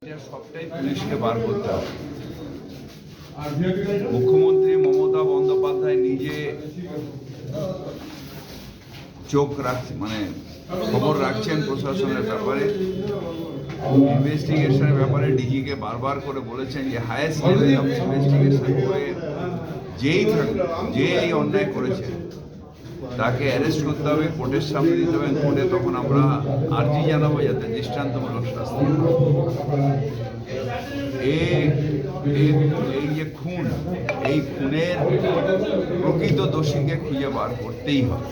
সবটাই পুলিশকে বার করতে হবে। মুখ্যমন্ত্রী মমতা বন্দ্যোপাধ্যায় নিজে চোখ রাখছেন, খবর রাখছেন প্রশাসনের ব্যাপারে, ইনভেস্টিগেশনের ব্যাপারে ডিজিকে বারবার করে বলেছেন যে হাইয়েস্ট লেভেল অফ ইনভেস্টিগেশন করে যেই থাকুক, যে এই অন্যায় করেছে তাকে অ্যারেস্ট করতে হবে, কোর্টের সামনে দিতে হবে। কোর্টে তখন আমরা আর্জি জানাবো যাতে দৃষ্টান্তমূলক শাস্তি হয়। এই যে খুন, এই খুনের প্রকৃত দোষীকে খুঁজে বার করতেই হবে।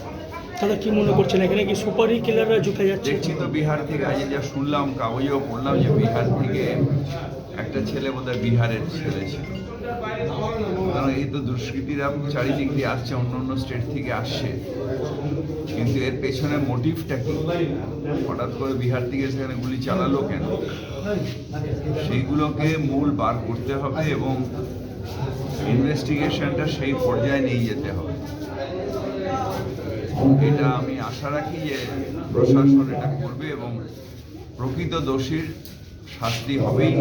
তাহলে কি মনে করছেন এখানে কি সুপারি কিলাররা ঢুকে যাচ্ছে? দেখছি তো বিহার থেকে, আজ যা শুনলাম কাগজেও পড়লাম যে বিহার থেকে একটা ছেলে বোধহয় বিহারের ছেলে ছিল। কারণ এই তো দুষ্কৃতীরা চারিদিক দিয়ে আসছে, অন্য অন্য স্টেট থেকে আসছে, কিন্তু এর পেছনে মোটিভটা কি? হঠাৎ করে বিহার থেকে সেখানে গুলি চালালো কেন? সেইগুলোকে মূল বার করতে হবে এবং ইনভেস্টিগেশনটা সেই পর্যায়ে নিয়ে যেতে হবে। এটা আমি আশা রাখি যে প্রশাসন এটা করবে এবং প্রকৃত দোষীর শাস্তি হবেই,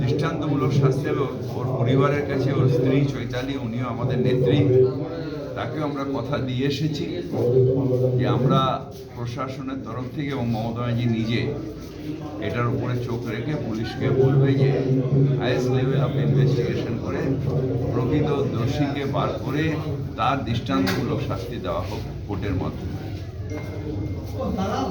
দৃষ্টান্তমূলক শাস্তি হবে। ওর পরিবারের কাছে ওর স্ত্রী চৈতালি, উনিও আমাদের নেত্রী, তাকেও আমরা কথা দিয়ে এসেছি যে আমরা প্রশাসনের তরফ থেকে এবং মমতা ব্যানার্জি নিজে এটার উপরে চোখ রেখে পুলিশকে বলবে যে হাইয়েস্ট লেভেল অফ ইনভেস্টিগেশন করে প্রকৃত দোষীকে বার করে তার দৃষ্টান্তমূলক শাস্তি দেওয়া হোক কোর্টের মাধ্যমে।